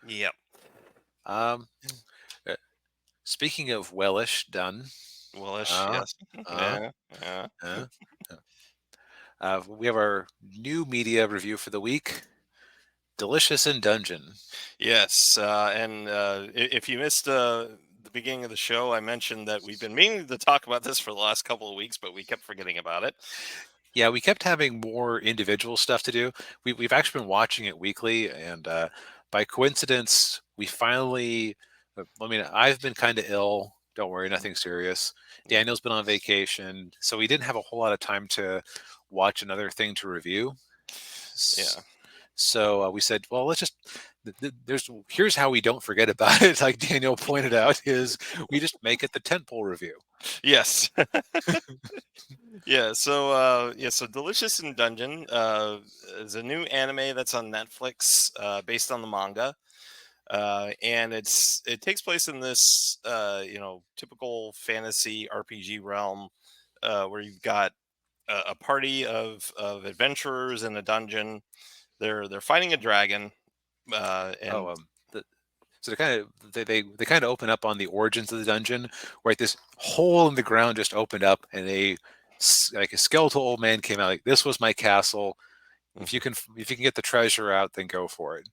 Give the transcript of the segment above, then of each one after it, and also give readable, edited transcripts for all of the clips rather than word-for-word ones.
Yep. Um, uh, Speaking of wellish done, Willish. uh, Yes. uh, Yeah. Yeah. uh, we have our new media review for the week. Delicious in Dungeon. Yes. And if you missed the beginning of the show, I mentioned that we've been meaning to talk about this for the last couple of weeks, but we kept forgetting about it. Yeah, we kept having more individual stuff to do. We've actually been watching it weekly, and by coincidence, we finally. I mean, I've been kind of ill. Don't worry, Mhm. nothing serious. Yeah. Daniel's been on vacation, so we didn't have a whole lot of time to watch another thing to review. Yeah. So we said, well, let's just. There's here's how we don't forget about it. Like Daniel pointed out, is we just make it the tentpole review. Yes. Yeah. So Delicious in Dungeon is a new anime that's on Netflix, based on the manga. And it takes place in this typical fantasy RPG realm, where you've got a party of adventurers in a dungeon. They're fighting a dragon, Oh, and so they kind of open up on the origins of the dungeon, right? This hole in the ground just opened up, and like a skeletal old man came out. Like, this was my castle. Mhm. If you can get the treasure out, then go for it.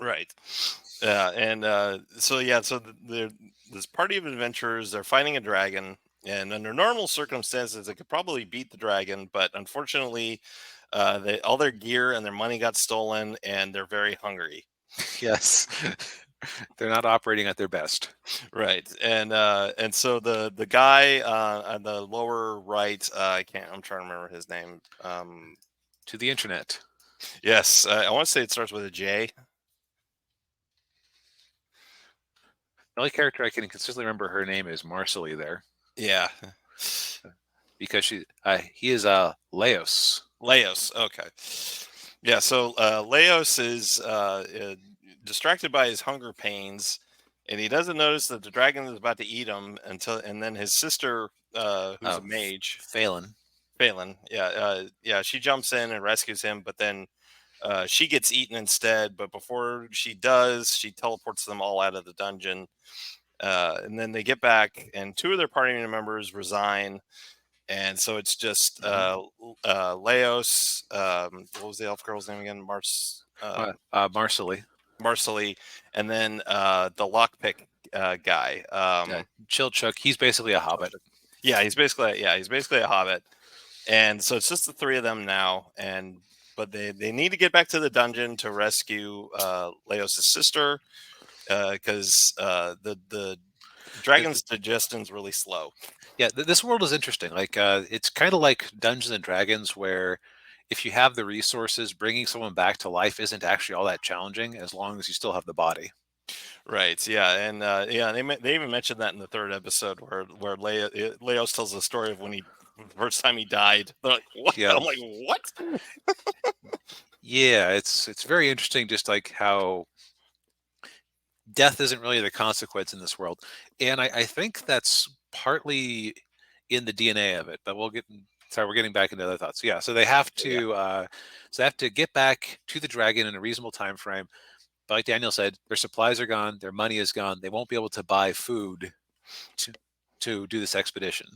Right. And this party of adventurers, they're fighting a dragon, and under normal circumstances, they could probably beat the dragon, but unfortunately, all their gear and their money got stolen, and they're very hungry. Yes, they're not operating at their best. Right. And so the guy on the lower right, I'm trying to remember his name. To the internet. Yes, I want to say it starts with a J. The only character I can consistently remember her name is Marcelly there, Yeah. because he is Laos. Laos. Okay. Yeah. So Laos is distracted by his hunger pains, and he doesn't notice that the dragon is about to eat him and then his sister, who's a mage, Phelan. Phelan. Yeah. She jumps in and rescues him, but then she gets eaten instead. But before she does, she teleports them all out of the dungeon. And then they get back, and two of their party members resign, and so it's just Hmm. Laos. What was the elf girl's name again? Marcelly. Marcelly, and then the lockpick guy. Chilchuk. He's basically a hobbit. He's basically a hobbit, and so it's just the three of them now. And but they need to get back to the dungeon to rescue Laos' sister, because the dragon's digestion's really slow. Yeah, this world is interesting. Like, it's kind of like Dungeons and Dragons, where if you have the resources, bringing someone back to life isn't actually all that challenging as long as you still have the body. Right. Yeah. And they even mentioned that in the third episode where Leos tells the story of when he the first time he died. They're like, what? Yeah, I'm like, what? yeah, it's very interesting, just like how death isn't really the consequence in this world, and I think that's partly in the DNA of it. But we'll get. Sorry, we're getting back into other thoughts. Yeah, so Yeah. they have to get back to the dragon in a reasonable time frame. But like Daniel said, their supplies are gone, their money is gone. They won't be able to buy food to do this expedition.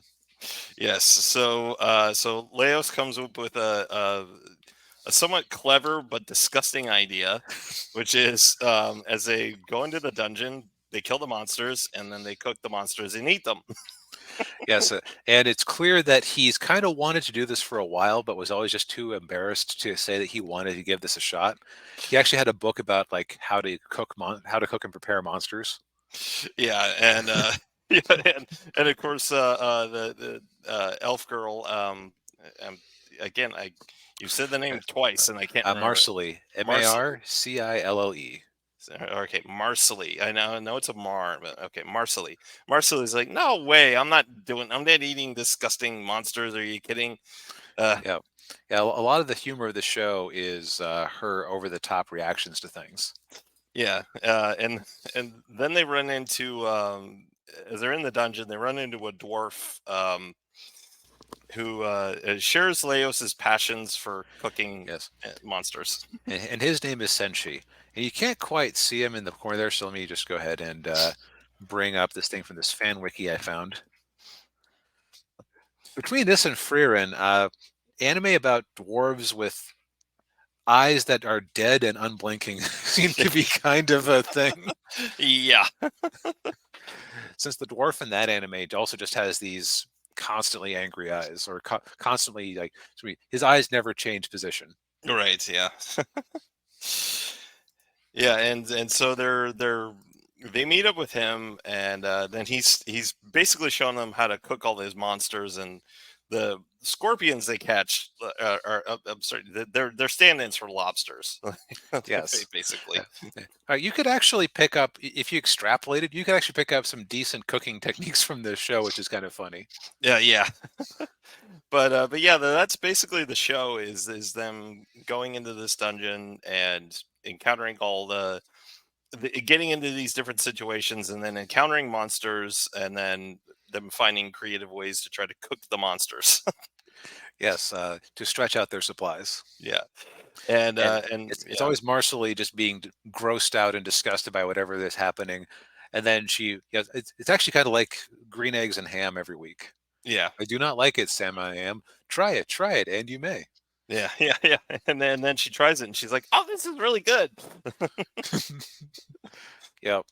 Yes. So Leos comes up with a somewhat clever but disgusting idea, which is, as they go into the dungeon, they kill the monsters and then they cook the monsters and eat them. Yes, and it's clear that he's kind of wanted to do this for a while, but was always just too embarrassed to say that he wanted to give this a shot. He actually had a book about like how to cook and prepare monsters. Yeah, and yeah, and of course, the elf girl. Um, Again, I you said the name twice, and I can't remember it. Marcelly, Marcelly. Marcille. Okay, Marcelly. I know it's a Mar, but okay, Marcelly. Marcelly's like, no way, I'm not eating disgusting monsters. Are you kidding? Uh, Yeah, yeah. A lot of the humor of the show is her over the top reactions to things. yeah, and then they run into, as they're in the dungeon, they run into a dwarf. Who shares Leos's passions for cooking Yes, monsters. and his name is Senshi, And you can't quite see him in the corner there, so let me just go ahead and bring up this thing from this fan wiki I found. Between this and Frieren, anime about dwarves with eyes that are dead and unblinking seem to be kind of a thing. Yeah. Since the dwarf in that anime also just has these constantly angry eyes, or constantly like his eyes never change position. Right. Yeah. Yeah, and so they meet up with him, and then he's basically showing them how to cook all these monsters, and the scorpions they catch are I'm sorry, they're stand-ins for lobsters, Yes. basically. You could actually pick up, if you extrapolated, you could actually pick up some decent cooking techniques from this show, which is kind of funny. Yeah, yeah. But yeah, that's basically the show is them going into this dungeon and encountering all getting into these different situations and then encountering monsters and then them finding creative ways to try to cook the monsters. Yes, to stretch out their supplies. Yeah, And and it's yeah, always Marcelie just being grossed out and disgusted by whatever is happening. And then it's actually kind of like green eggs and ham every week. yeah, I do not like it, Sam. I am. Try it, and you may. yeah, yeah, yeah. And then she tries it and she's like, "Oh, this is really good." Yep.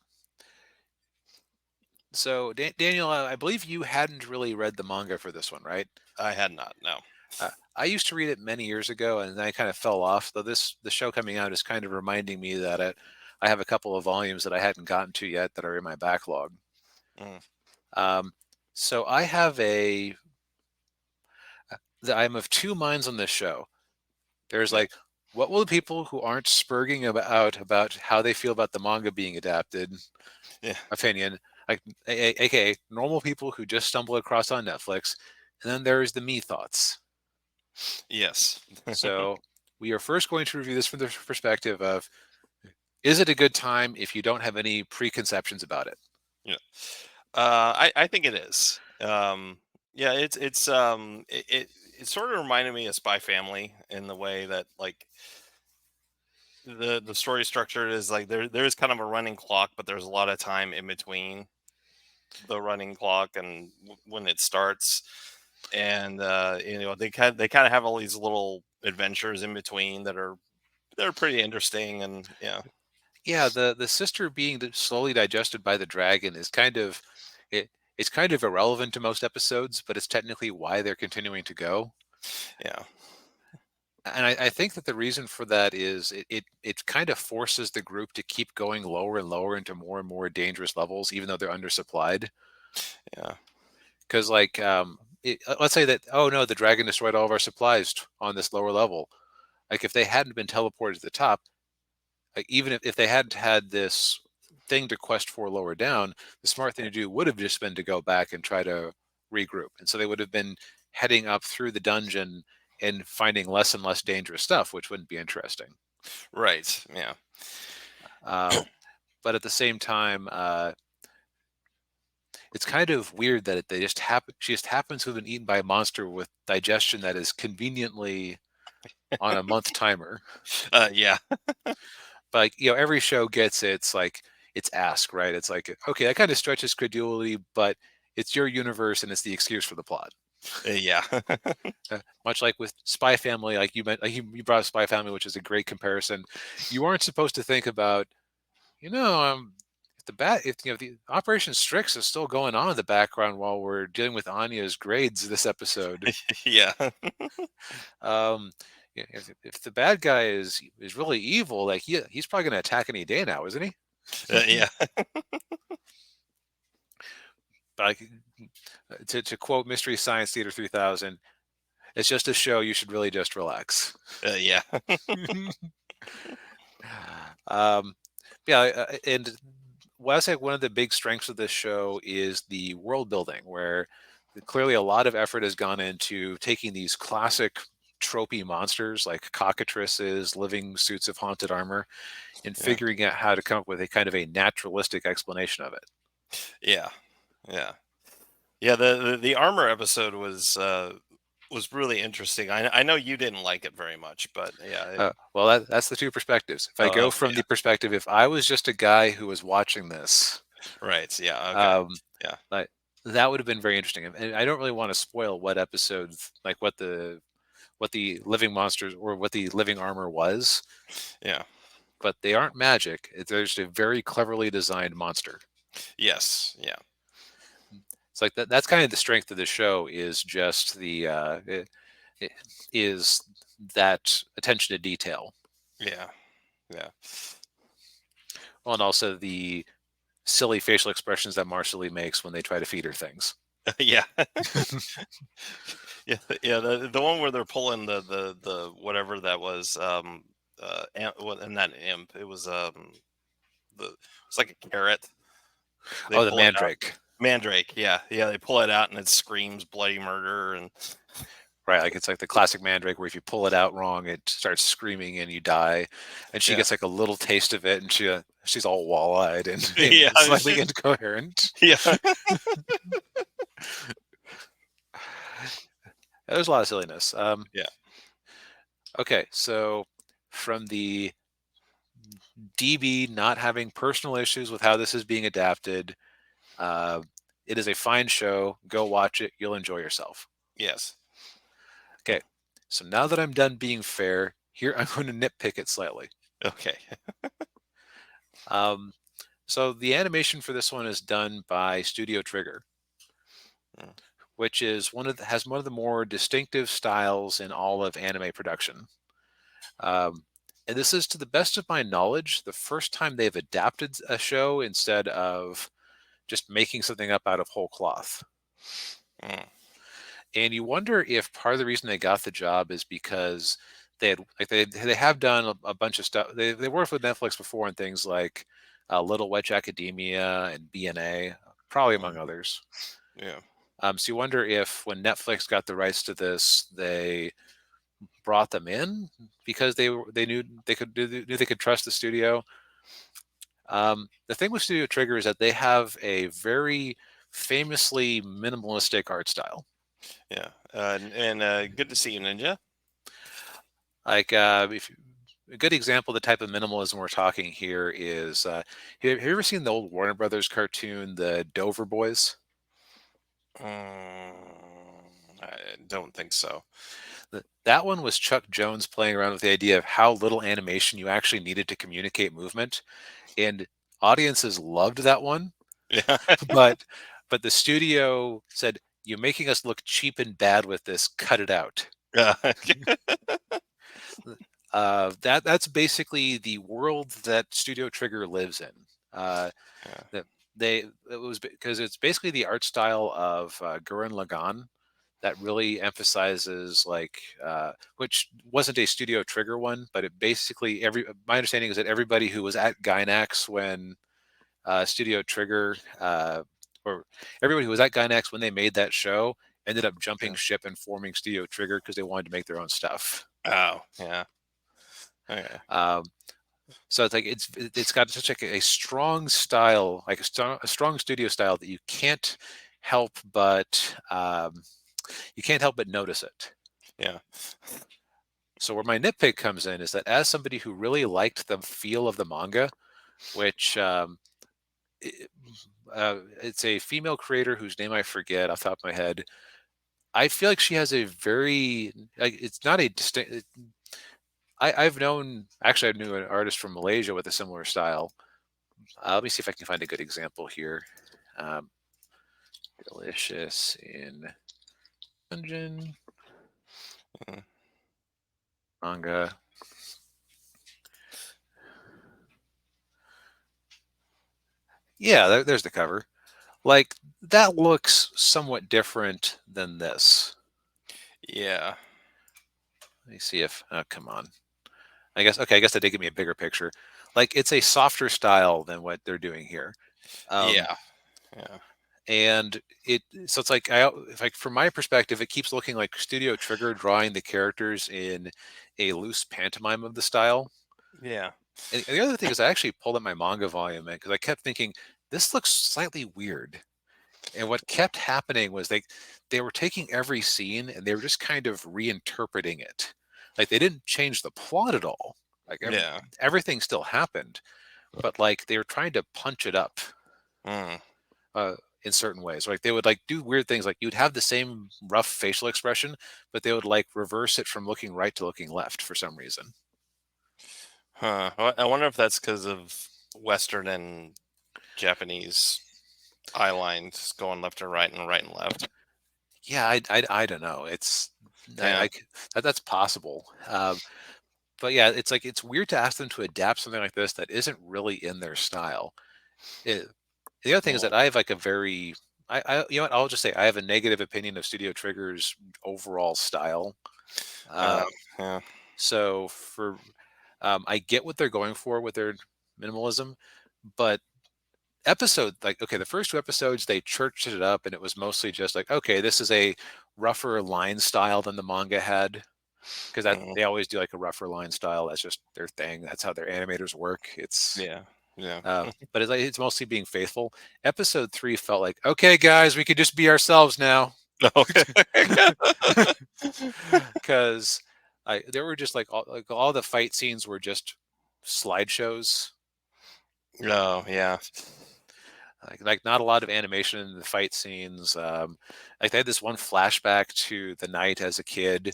So, Daniel, I believe you hadn't really read the manga for this one, right? I had not. No. I used to read it many years ago, and then I kind of fell off. Though the show coming out is kind of reminding me that I have a couple of volumes that I hadn't gotten to yet that are in my backlog. Mm, Um, so I'm of two minds on this show. There's yeah, like, what will the people who aren't spurging about how they feel about the manga being adapted yeah, opinion, like aka normal people who just stumble across on Netflix, and then there's the me thoughts. yes, So we are first going to review this from the perspective of, is it a good time if you don't have any preconceptions about it? yeah. I think it is. Yeah, it sort of reminded me of Spy Family in the way that like the story structure is like there's kind of a running clock, but there's a lot of time in between the running clock and when it starts. And they kind of have all these little adventures in between they're pretty interesting. And yeah, Yeah, the sister being slowly digested by the dragon is it's kind of irrelevant to most episodes, but it's technically why they're continuing to go. yeah, And I think that the reason for that is it kind of forces the group to keep going lower and lower into more and more dangerous levels, even though they're undersupplied. yeah, Because like let's say that, oh no, the dragon destroyed all of our supplies on this lower level. Like if they hadn't been teleported to the top, like even if they hadn't had this thing to quest for lower down, the smart thing to do would have just been to go back and try to regroup. And so they would have been heading up through the dungeon and finding less and less dangerous stuff, which wouldn't be interesting. right, yeah, Um, but at the same time, it's kind of weird that they just happen. She just happens to have been eaten by a monster with digestion that is conveniently on a month timer. yeah, But like, every show gets its ask, right? It's like, okay, that kind of stretches credulity, but it's your universe and it's the excuse for the plot. yeah, Much like with Spy Family, like you brought up Spy Family, which is a great comparison. You aren't supposed to think about, if the Operation Strix is still going on in the background while we're dealing with Anya's grades this episode. yeah, Um, if the bad guy is really evil, like he's probably going to attack any day now, isn't he? yeah, Like to quote Mystery Science Theater 3000, it's just a show. You should really just relax. yeah, um, yeah, and what I say one of the big strengths of this show is the world building, where clearly a lot of effort has gone into taking these classic tropey monsters like cockatrices, living suits of haunted armor, and yeah, figuring out how to come up with a kind of a naturalistic explanation of it. yeah, yeah. Yeah, the armor episode was was really interesting. I know you didn't like it very much, but yeah. Well, that's the two perspectives. If I Oh, go okay, from the perspective, if I was just a guy who was watching this, right. Yeah. Okay. um, Yeah. like that would have been very interesting. And I don't really want to spoil what episodes, like what the living monsters or what the living armor was, Yeah. but they aren't magic. There's a very cleverly designed monster. Yes. Yeah. It's like that's kind of the strength of the show is just i- is that attention to detail. Yeah. Yeah. Well, and also the silly facial expressions that Marceline makes when they try to feed her things. Yeah. Yeah. Yeah. The one where they're pulling the whatever that was and that imp, it was it's like a carrot. They Oh, the pull it out. mandrake. Mandrake. Yeah. Yeah. They pull it out and it screams bloody murder and Right, like it's like the classic mandrake where if you pull it out wrong, it starts screaming and you die. And she yeah. gets like a little taste of it, and she's all wall-eyed and Yeah. slightly incoherent. Yeah. There's a lot of silliness. Yeah. Okay, so from the DB not having personal issues with how this is being adapted, uh, it is a fine show. Go watch it. You'll enjoy yourself. Yes. Okay, so now that I'm done being fair, here I'm going to nitpick it slightly. Okay. Um, so the animation for this one is done by Studio Trigger, Mm. which is has one of the more distinctive styles in all of anime production. Um, and this is, to the best of my knowledge, the first time they've adapted a show instead of just making something up out of whole cloth. Mm. And you wonder if part of the reason they got the job is because they have done a bunch of stuff. They worked with Netflix before on things like Little Witch Academia and BNA, probably among Mm. others. Yeah. So you wonder if when Netflix got the rights to this, they brought them in because they knew they could trust the studio. The thing with Studio Trigger is that they have a very famously minimalistic art style. Yeah. Good to see you, Ninja. Like if a good example of the type of minimalism we're talking here is have you ever seen the old Warner Brothers cartoon, the Dover Boys? I don't think so. That one was Chuck Jones playing around with the idea of how little animation you actually needed to communicate movement, and audiences loved that one. Yeah. but but the studio said, "You're making us look cheap and bad with this. Cut it out." Yeah. That's basically the world that Studio Trigger lives in. Uh, Yeah. that it was because it's basically the art style of Gurren Lagann that really emphasizes which wasn't a Studio Trigger one, but it basically every my understanding is that everybody who was at Gainax when Studio Trigger or everybody who was at Gainax when they made that show ended up jumping Yeah. ship and forming Studio Trigger because they wanted to make their own stuff. Oh. Yeah. Okay. Um, so it's like it's got such like a strong style, like a strong studio style that help but you can't help but notice it. Yeah. So where my nitpick comes in is that as somebody who really liked the feel of the manga, which it, it's a female creator whose name I forget off the top of my head. I feel like she has a very like it's not a distinct. I've known actually I knew an artist from Malaysia with a similar style. Let me see if I can find a good example here. Um, Delicious in Dungeon Mm. manga. Yeah, there's the cover. Like that looks somewhat different than this. Yeah. Let me see if come on. I guess okay. I guess that did give me a bigger picture. Like it's a softer style than what they're doing here. Um, Yeah. Yeah. and it's like if like from my perspective, it keeps looking like Studio Trigger drawing the characters in a loose pantomime of the style. Yeah. And the other thing is I actually pulled up my manga volume because I kept thinking this looks slightly weird. And what kept happening was they were taking every scene and they were just kind of reinterpreting it. Like they didn't change the plot at all. Like Yeah. everything still happened, but like they were trying to punch it up Mm. uh, in certain ways. Like they would like do weird things. Like you'd have the same rough facial expression, but they would like reverse it from looking right to looking left for some reason. Huh. I wonder if that's because of Western and Japanese eye lines going left and right and left. Yeah, I don't know. It's Yeah. that's possible. But yeah, it's like it's weird to ask them to adapt something like this that isn't really in their style. It, the other thing is Mm. that I have like a very you know what, I'll just say I have a negative opinion of Studio Trigger's overall style. Uh, Uh, yeah. so for I get what they're going for with their minimalism, but episode like okay, the first two episodes they churched it up and it was mostly just like okay, this is a rougher line style than the manga had because that Mm. they always do like a rougher line style. That's just their thing. That's how their animators work. It's Yeah. Yeah. but it's like it's mostly being faithful. Episode three felt like okay, guys, we could just be ourselves now Okay. because I there were just like all the fight scenes were just slideshows. Oh, yeah. Like not a lot of animation in the fight scenes. Like they had this one flashback to the night as a kid,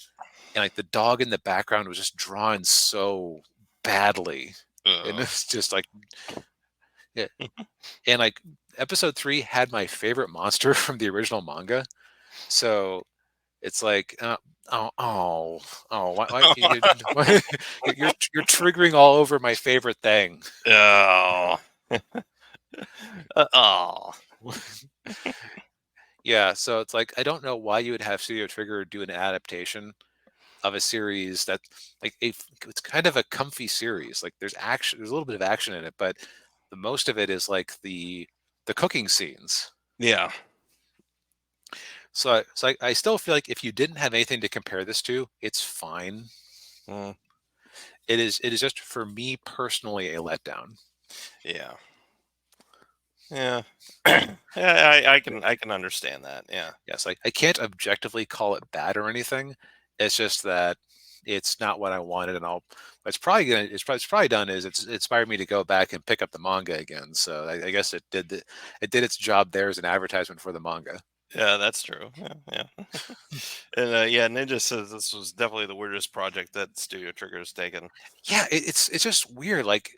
and like the dog in the background was just drawn so badly, and Oh. it's just like yeah. And like episode three had my favorite monster from the original manga, so it's like oh oh oh why, you're triggering all over my favorite thing. Oh. Oh. Yeah, so it's like I don't know why you would have Studio Trigger do an adaptation of a series that like it's kind of a comfy series. Like there's action, there's a little bit of action in it, but the most of it is like the cooking scenes. Yeah. So I still feel like if you didn't have anything to compare this to, it's fine. Mm. It is just for me personally a letdown. Yeah. Yeah. Yeah. I can understand that. Yeah. Yes, I can't objectively call it bad or anything. It's just that it's not what I wanted, and I'll. It's probably done is it's inspired me to go back and pick up the manga again. So I guess it did its job there as an advertisement for the manga. Yeah, that's true. Yeah, yeah. And yeah, Ninja says this was definitely the weirdest project that Studio Trigger has taken. Yeah, it's just weird. Like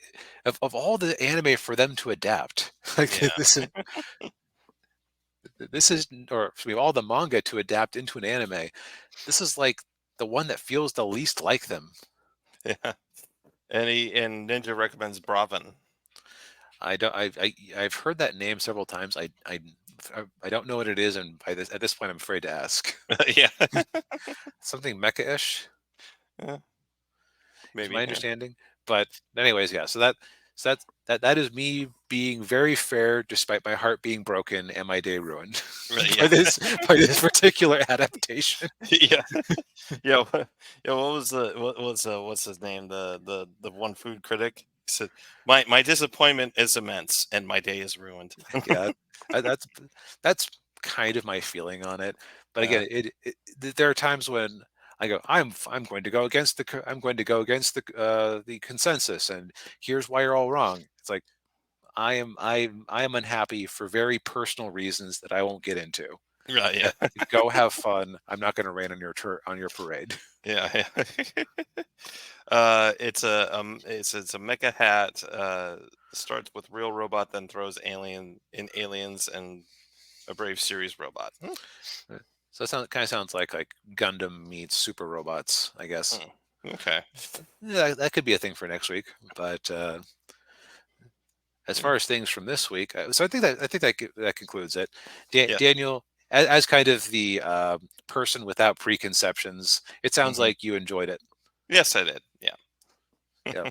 of all the anime for them to adapt, like Yeah. this is or excuse me, all the manga to adapt into an anime. This is like the one that feels the least like them. Yeah. And Ninja recommends Bravin. I don't. I've heard that name several times. I don't know what it is, and at this point, I'm afraid to ask. Yeah. Something mecha-ish, Yeah, is my maybe. Yeah. understanding. But anyways, yeah. That is me being very fair, despite my heart being broken and my day ruined Right, by yeah. this particular adaptation. Yeah. Yeah. Yeah. What's his name? The one food critic. He said, My disappointment is immense and my day is ruined. Yeah, I- that's that's kind of my feeling on it. But Yeah. again, there are times when I go, I'm going to go against I'm going to go against the consensus, and here's why you're all wrong. It's like I am unhappy for very personal reasons that I won't get into. Right, Uh, yeah. Go have fun. I'm not going to rain on on your parade. Yeah, yeah. It's a mecha hat. Starts with real robot, then throws aliens and a brave series robot. Uh, So it kind of sounds like Gundam meets super robots, I guess. Hmm. Okay. Yeah, that could be a thing for next week. But as Mm. far as things from this week, so I think that concludes it. Yeah. Daniel, as kind of the person without preconceptions, it sounds Hmm. like you enjoyed it. Yes, I did. Yeah. Yeah.